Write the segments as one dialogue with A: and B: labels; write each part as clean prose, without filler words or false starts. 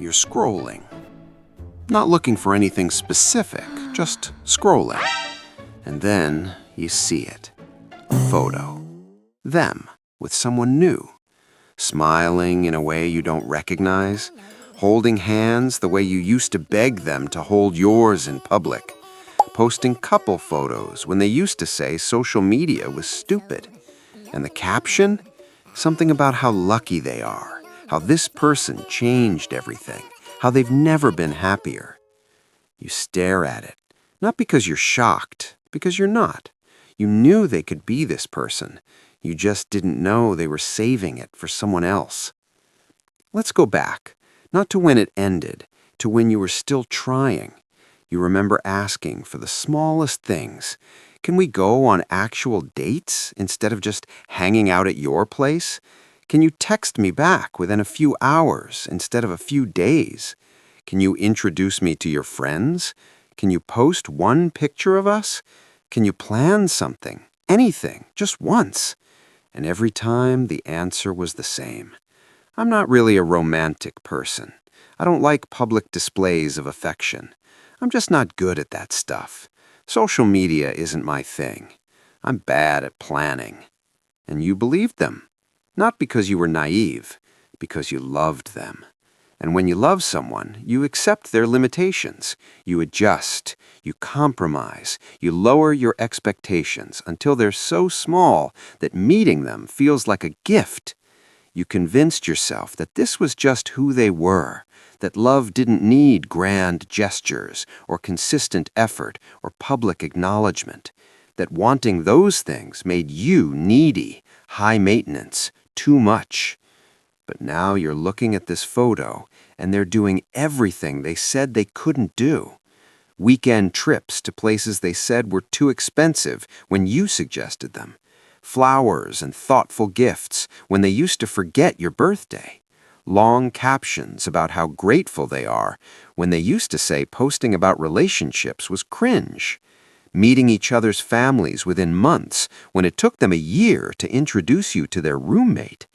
A: you're scrolling. Not looking for anything specific, just scrolling. And then you see it. A photo. Them, with someone new. Smiling in a way you don't recognize. Holding hands the way you used to beg them to hold yours in public. Posting couple photos when they used to say social media was stupid. And the caption? Something about how lucky they are, how this person changed everything, how they've never been happier. You stare at it, not because you're shocked, because you're not. You knew they could be this person. You just didn't know they were saving it for someone else. Let's go back, not to when it ended, to when you were still trying. You remember asking for the smallest things. Can we go on actual dates instead of just hanging out at your place? Can you text me back within a few hours instead of a few days? Can you introduce me to your friends? Can you post one picture of us? Can you plan something? Anything, just once. And every time the answer was the same. I'm not really a romantic person. I don't like public displays of affection. I'm just not good at that stuff. Social media isn't my thing. I'm bad at planning. And you believed them. Not because you were naive, because you loved them. And when you love someone, you accept their limitations. You adjust, you compromise, you lower your expectations until they're so small that meeting them feels like a gift. You convinced yourself that this was just who they were, that love didn't need grand gestures or consistent effort or public acknowledgement, that wanting those things made you needy, high maintenance, too much. But now you're looking at this photo, and they're doing everything they said they couldn't do. Weekend trips to places they said were too expensive when you suggested them. Flowers and thoughtful gifts when they used to forget your birthday. Long captions about how grateful they are when they used to say posting about relationships was cringe. Meeting each other's families within months when it took them a year to introduce you to their roommate.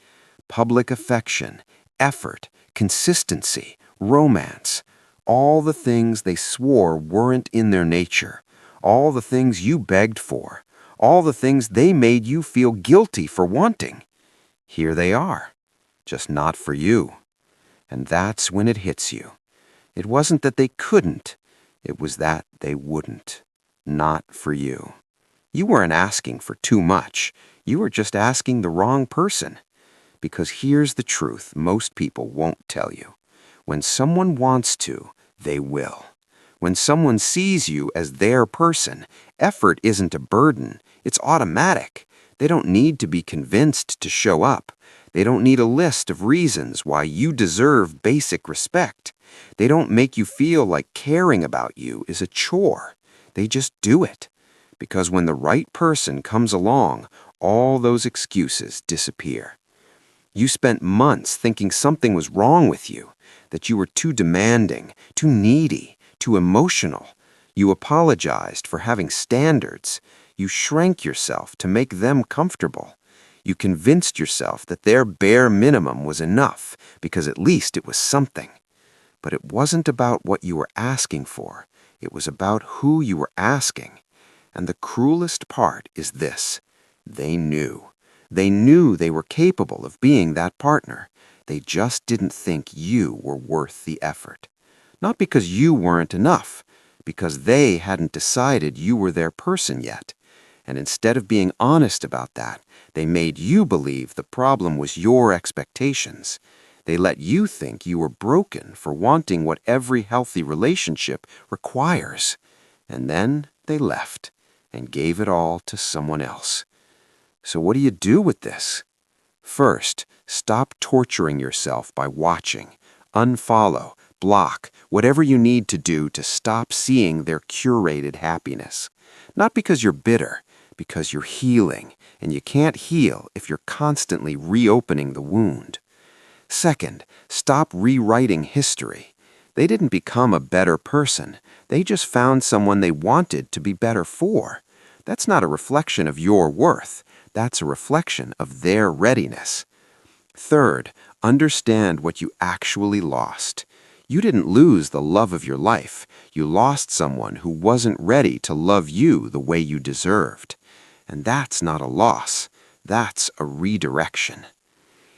A: Public affection, effort, consistency, romance, all the things they swore weren't in their nature, all the things you begged for, all the things they made you feel guilty for wanting. Here they are, just not for you. And that's when it hits you. It wasn't that they couldn't, it was that they wouldn't. Not for you. You weren't asking for too much, you were just asking the wrong person. Because here's the truth most people won't tell you. When someone wants to, they will. When someone sees you as their person, effort isn't a burden, it's automatic. They don't need to be convinced to show up. They don't need a list of reasons why you deserve basic respect. They don't make you feel like caring about you is a chore. They just do it. Because when the right person comes along, all those excuses disappear. You spent months thinking something was wrong with you, that you were too demanding, too needy, too emotional. You apologized for having standards. You shrank yourself to make them comfortable. You convinced yourself that their bare minimum was enough because at least it was something. But it wasn't about what you were asking for. It was about who you were asking. And the cruelest part is this. They knew. They knew they were capable of being that partner. They just didn't think you were worth the effort. Not because you weren't enough, because they hadn't decided you were their person yet. And instead of being honest about that, they made you believe the problem was your expectations. They let you think you were broken for wanting what every healthy relationship requires. And then they left and gave it all to someone else. So what do you do with this? First, stop torturing yourself by watching. Unfollow, block, whatever you need to do to stop seeing their curated happiness. Not because you're bitter, because you're healing, and you can't heal if you're constantly reopening the wound. Second, stop rewriting history. They didn't become a better person. They just found someone they wanted to be better for. That's not a reflection of your worth. That's a reflection of their readiness. Third, understand what you actually lost. You didn't lose the love of your life. You lost someone who wasn't ready to love you the way you deserved. And that's not a loss. That's a redirection.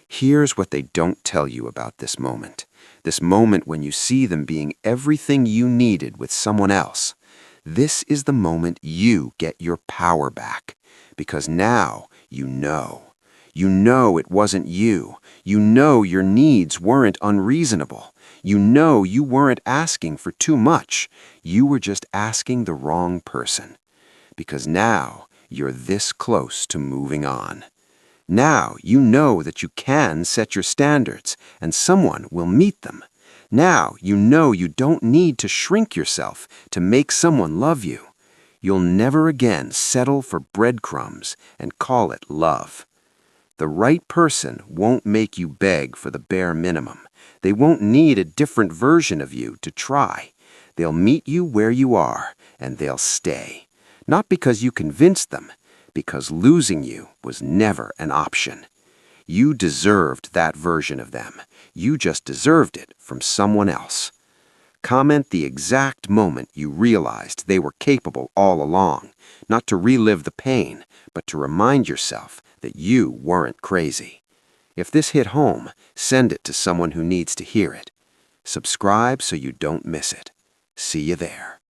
A: Here's what they don't tell you about this moment. This moment when you see them being everything you needed with someone else. This is the moment you get your power back. Because now you know. You know it wasn't you. You know your needs weren't unreasonable. You know you weren't asking for too much. You were just asking the wrong person. Because now you're this close to moving on. Now you know that you can set your standards and someone will meet them. Now you know you don't need to shrink yourself to make someone love you. You'll never again settle for breadcrumbs and call it love. The right person won't make you beg for the bare minimum. They won't need a different version of you to try. They'll meet you where you are, and they'll stay. Not because you convinced them, because losing you was never an option. You deserved that version of them. You just deserved it from someone else. Comment the exact moment you realized they were capable all along, not to relive the pain, but to remind yourself that you weren't crazy. If this hit home, send it to someone who needs to hear it. Subscribe so you don't miss it. See you there.